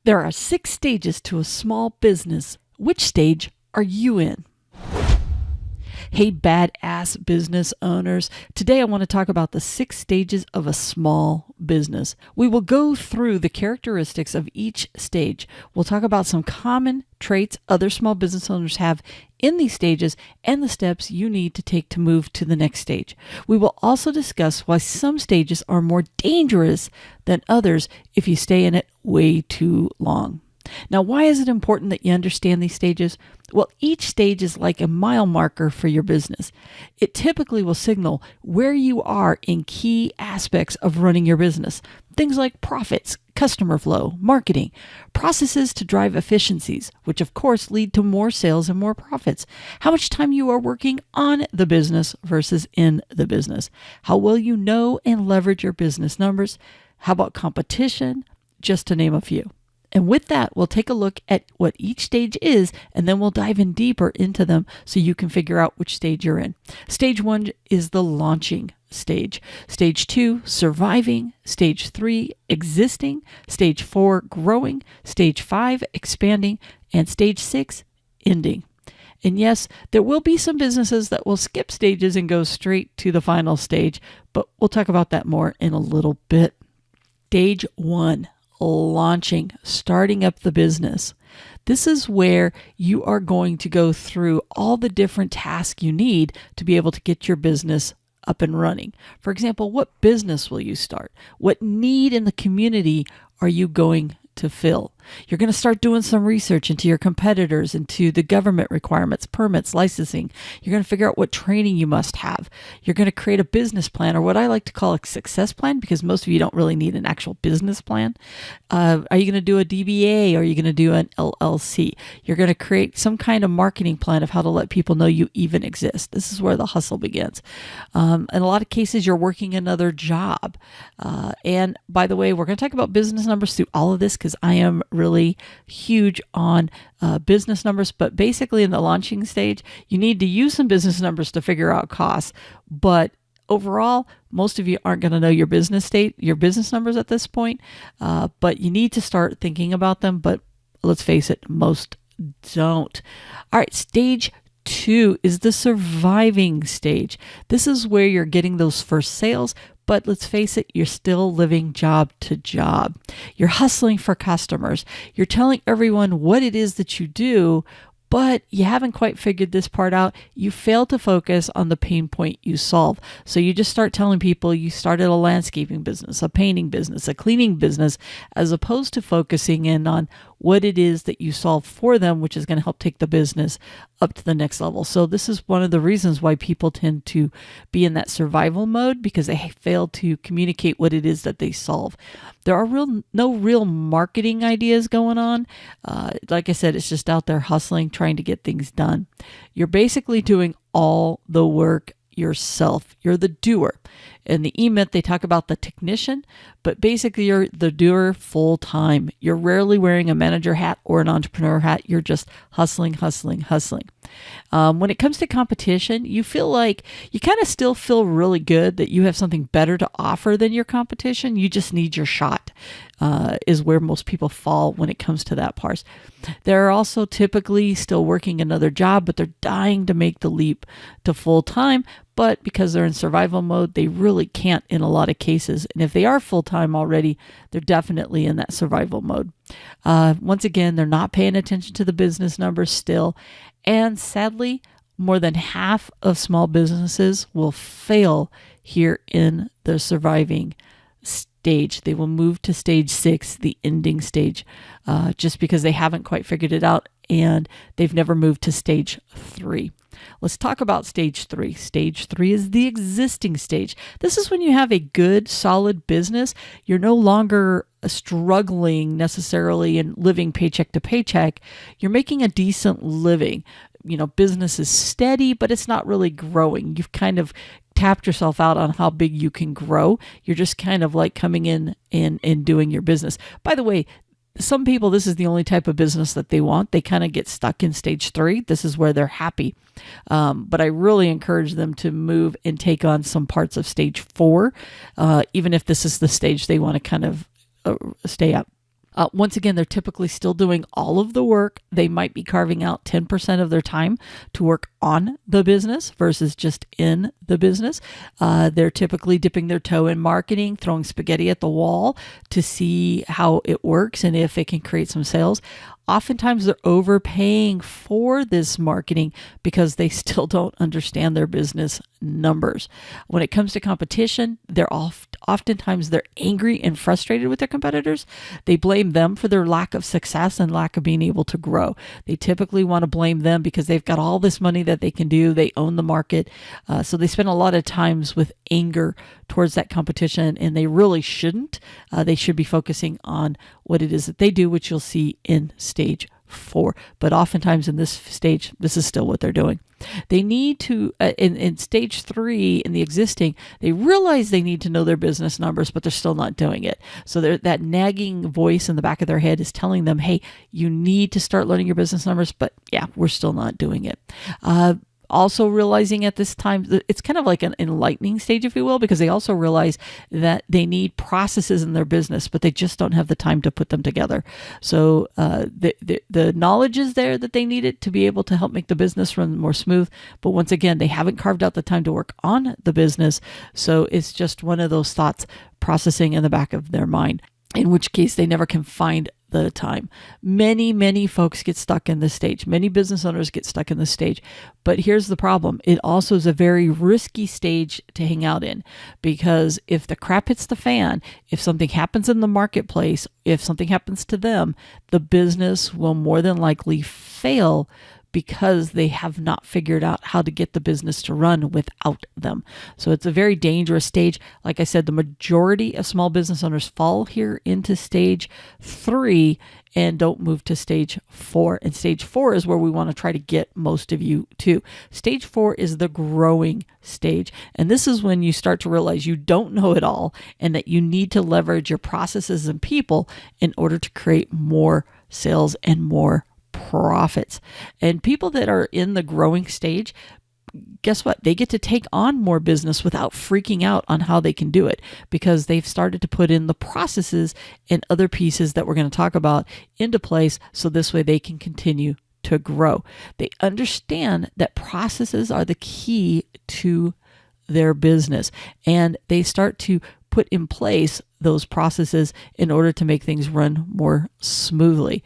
There are 6 stages to a small business. Which stage are you in? Hey, badass business owners. Today I want to talk about the 6 stages of a small business. We will go through the characteristics of each stage. We'll talk about some common traits other small business owners have in these stages and the steps you need to take to move to the next stage. We will also discuss why some stages are more dangerous than others if you stay in it way too long. Now, why is it important that you understand these stages? Well, each stage is like a mile marker for your business. It typically will signal where you are in key aspects of running your business. Things like profits, customer flow, marketing, processes to drive efficiencies, which of course lead to more sales and more profits. How much time you are working on the business versus in the business. How well you know and leverage your business numbers. How about competition? Just to name a few. And with that, we'll take a look at what each stage is, and then we'll dive in deeper into them so you can figure out which stage you're in. Stage 1 is the launching stage. Stage 2, surviving. Stage 3, existing. Stage 4, growing. Stage 5, expanding. And stage 6, ending. And yes, there will be some businesses that will skip stages and go straight to the final stage, but we'll talk about that more in a little bit. Stage 1. Launching, starting up the business. This is where you are going to go through all the different tasks you need to be able to get your business up and running. For example, what business will you start? What need in the community are you going to fill? You're going to start doing some research into your competitors, into the government requirements, permits, licensing. You're going to figure out what training you must have. You're going to create a business plan, or what I like to call a success plan, because most of you don't really need an actual business plan. Are you going to do a DBA? Or are you going to do an LLC? You're going to create some kind of marketing plan of how to let people know you even exist. This is where the hustle begins. In a lot of cases, you're working another job. And by the way, we're going to talk about business numbers through all of this, because I am really huge on business numbers. But basically in the launching stage, you need to use some business numbers to figure out costs. But overall, most of you aren't going to know your business numbers at this point. But you need to start thinking about them. But let's face it, most don't. All right, stage 2 is the surviving stage. This is where you're getting those first sales, but let's face it, you're still living job to job. You're hustling for customers. You're telling everyone what it is that you do, but you haven't quite figured this part out. You fail to focus on the pain point you solve. So you just start telling people you started a landscaping business, a painting business, a cleaning business, as opposed to focusing in on what it is that you solve for them, which is going to help take the business up to the next level. So this is one of the reasons why people tend to be in that survival mode, because they fail to communicate what it is that they solve. There are no real marketing ideas going on. Like I said, it's just out there hustling, trying to get things done. You're basically doing all the work yourself. You're the doer. In the E-Myth, they talk about the technician, but basically you're the doer full time. You're rarely wearing a manager hat or an entrepreneur hat. You're just hustling. When it comes to competition, you feel like you kind of still feel really good that you have something better to offer than your competition. You just need your shot, is where most people fall when it comes to that part. They're also typically still working another job, but they're dying to make the leap to full time. But because they're in survival mode, they really can't in a lot of cases. And if they are full-time already, they're definitely in that survival mode. Once again, they're not paying attention to the business numbers still. And sadly, more than half of small businesses will fail here in the surviving stage. They will move to stage 6, the ending stage, just because they haven't quite figured it out and they've never moved to stage 3. Let's talk about stage 3. Stage 3 is the existing stage. This is when you have a good, solid business. You're no longer struggling necessarily and living paycheck to paycheck. You're making a decent living. Business is steady, but it's not really growing. You've kind of tapped yourself out on how big you can grow. You're just kind of like coming in and doing your business. By the way, some people, this is the only type of business that they want. They kind of get stuck in stage 3. This is where they're happy. But I really encourage them to move and take on some parts of stage 4, even if this is the stage they want to kind of stay at. Once again, they're typically still doing all of the work. They might be carving out 10% of their time to work on the business versus just in the business. They're typically dipping their toe in marketing, throwing spaghetti at the wall to see how it works and if it can create some sales. Oftentimes they're overpaying for this marketing because they still don't understand their business numbers. When it comes to competition, oftentimes they're angry and frustrated with their competitors. They blame them for their lack of success and lack of being able to grow. They typically want to blame them because they've got all this money that they can do. They own the market. So they spend a lot of times with anger towards that competition, and they really shouldn't. They should be focusing on what it is that they do, which you'll see in stage 4. But oftentimes in this stage, this is still what they're doing. They need to, in stage 3, in the existing, they realize they need to know their business numbers, but they're still not doing it. So that nagging voice in the back of their head is telling them, hey, you need to start learning your business numbers, but yeah, we're still not doing it. Also realizing at this time, it's kind of like an enlightening stage, if you will, because they also realize that they need processes in their business, but they just don't have the time to put them together. So the knowledge is there that they need it to be able to help make the business run more smooth. But once again, they haven't carved out the time to work on the business. So it's just one of those thoughts processing in the back of their mind, in which case they never can find the time. Many folks get stuck in this stage. Many business owners get stuck in this stage. But here's the problem. It also is a very risky stage to hang out in, because if the crap hits the fan, if something happens in the marketplace, if something happens to them, the business will more than likely fail because they have not figured out how to get the business to run without them. So it's a very dangerous stage. Like I said, the majority of small business owners fall here into stage 3 and don't move to stage 4. And stage 4 is where we want to try to get most of you to. Stage 4 is the growing stage. And this is when you start to realize you don't know it all and that you need to leverage your processes and people in order to create more sales and more profits. And people that are in the growing stage, guess what? They get to take on more business without freaking out on how they can do it, because they've started to put in the processes and other pieces that we're going to talk about into place. So this way they can continue to grow. They understand that processes are the key to their business, and they start to put in place those processes in order to make things run more smoothly.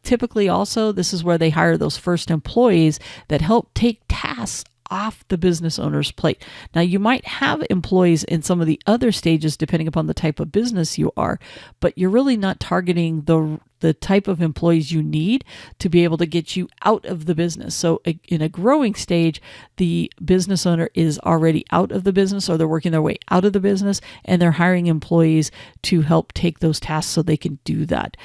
Typically also, this is where they hire those first employees that help take tasks off the business owner's plate. Now, you might have employees in some of the other stages depending upon the type of business you are, but you're really not targeting the type of employees you need to be able to get you out of the business. So in a growing stage, the business owner is already out of the business, or they're working their way out of the business, and they're hiring employees to help take those tasks so they can do that.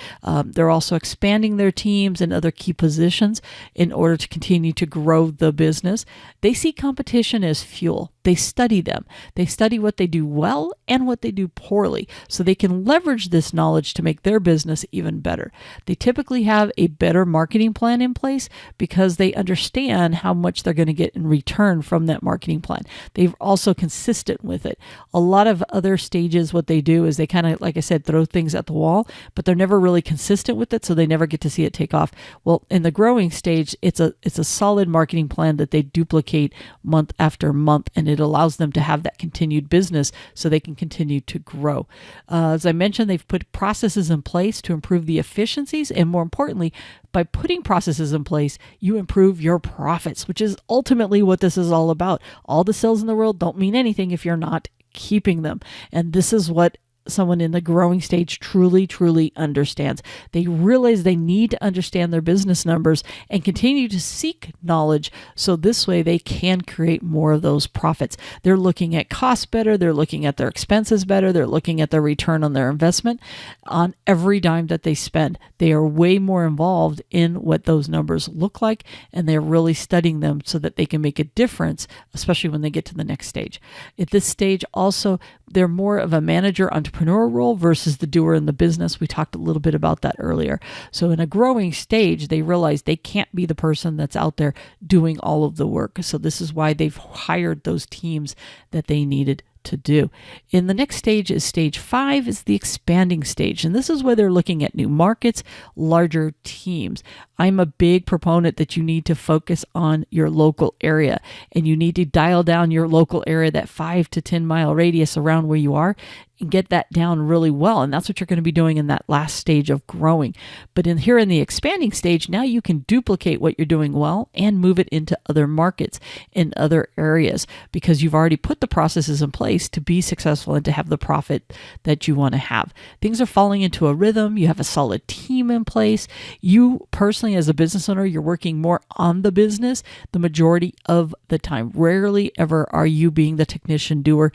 They're also expanding their teams and other key positions in order to continue to grow the business. They see competition as fuel. They study them. They study what they do well and what they do poorly, so they can leverage this knowledge to make their business even better. They typically have a better marketing plan in place because they understand how much they're going to get in return from that marketing plan. They're also consistent with it. A lot of other stages, what they do is they kind of, like I said, throw things at the wall, but they're never really consistent with it, so they never get to see it take off. Well, in the growing stage, it's a solid marketing plan that they duplicate month after month, and it allows them to have that continued business so they can continue to grow. As I mentioned, they've put processes in place to improve the efficiencies, and more importantly, by putting processes in place, you improve your profits, which is ultimately what this is all about. All the sales in the world don't mean anything if you're not keeping them. And this is what someone in the growing stage truly understands. They realize they need to understand their business numbers and continue to seek knowledge, so this way they can create more of those profits. They're looking at costs better, they're looking at their expenses better, they're looking at their return on their investment on every dime that they spend. They are way more involved in what those numbers look like, and they're really studying them so that they can make a difference, especially when they get to the next stage. At this stage also, they're more of a manager entrepreneur role versus the doer in the business. We talked a little bit about that earlier. So in a growing stage, they realize they can't be the person that's out there doing all of the work. So this is why they've hired those teams that they needed to do. In the next stage is stage 5 is the expanding stage. And this is where they're looking at new markets, larger teams. I'm a big proponent that you need to focus on your local area, and you need to dial down your local area, that 5 to 10 mile radius around where you are, and get that down really well. And that's what you're going to be doing in that last stage of growing. But in the expanding stage, now you can duplicate what you're doing well and move it into other markets in other areas, because you've already put the processes in place to be successful and to have the profit that you want to have. Things are falling into a rhythm. You have a solid team in place. You personally, as a business owner, you're working more on the business the majority of the time. Rarely ever are you being the technician doer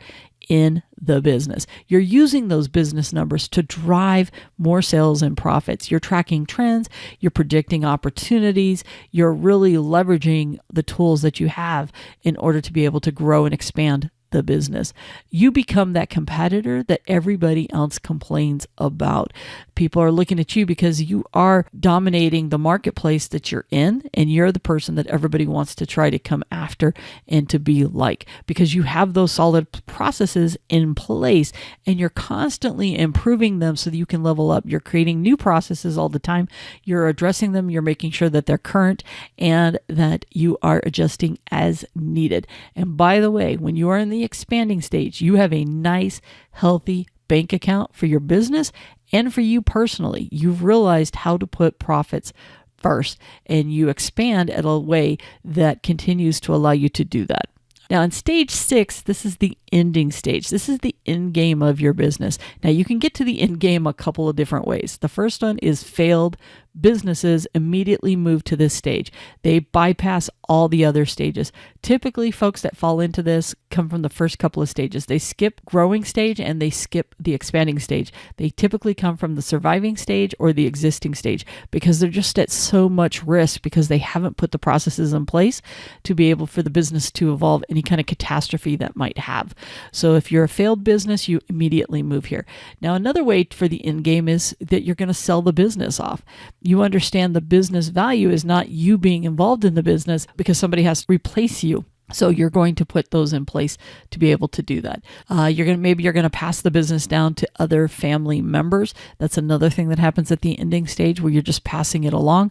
in the business. You're using those business numbers to drive more sales and profits. You're tracking trends, you're predicting opportunities, you're really leveraging the tools that you have in order to be able to grow and expand the business. You become that competitor that everybody else complains about. People are looking at you because you are dominating the marketplace that you're in, and you're the person that everybody wants to try to come after and to be like, because you have those solid processes in place and you're constantly improving them so that you can level up. You're creating new processes all the time. You're addressing them. You're making sure that they're current and that you are adjusting as needed. And by the way, when you are in the expanding stage, you have a nice, healthy bank account for your business and for you personally. You've realized how to put profits first, and you expand at a way that continues to allow you to do that. Now, in stage 6, this is the ending stage. This is the end game of your business. Now, you can get to the end game a couple of different ways. The first one is failed businesses immediately move to this stage. They bypass all the other stages. Typically, folks that fall into this come from the first couple of stages. They skip growing stage and they skip the expanding stage. They typically come from the surviving stage or the existing stage because they're just at so much risk because they haven't put the processes in place to be able for the business to evolve any kind of catastrophe that might have. So if you're a failed business, you immediately move here. Now, another way for the end game is that you're going to sell the business off. You understand the business value is not you being involved in the business because somebody has to replace you. So you're going to put those in place to be able to do that. Maybe you're going to pass the business down to other family members. That's another thing that happens at the ending stage where you're just passing it along.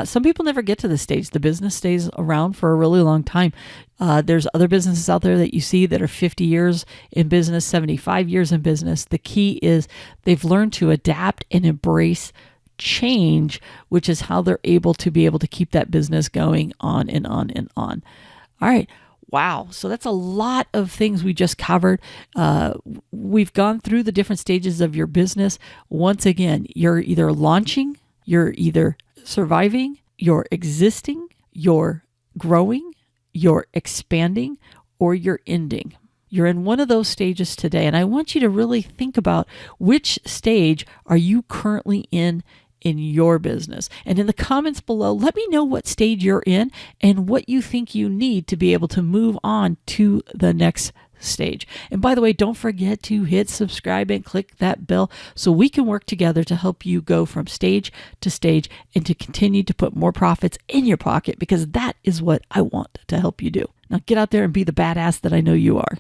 Some people never get to this stage. The business stays around for a really long time. There's other businesses out there that you see that are 50 years in business, 75 years in business. The key is they've learned to adapt and embrace change, which is how they're able to keep that business going on and on and on. All right. Wow. So that's a lot of things we just covered. We've gone through the different stages of your business. Once again, you're either launching, you're either surviving, you're existing, you're growing, you're expanding, or you're ending. You're in one of those stages today. And I want you to really think about which stage are you currently in your business. And in the comments below, let me know what stage you're in and what you think you need to be able to move on to the next stage. And by the way, don't forget to hit subscribe and click that bell so we can work together to help you go from stage to stage and to continue to put more profits in your pocket, because that is what I want to help you do. Now get out there and be the badass that I know you are.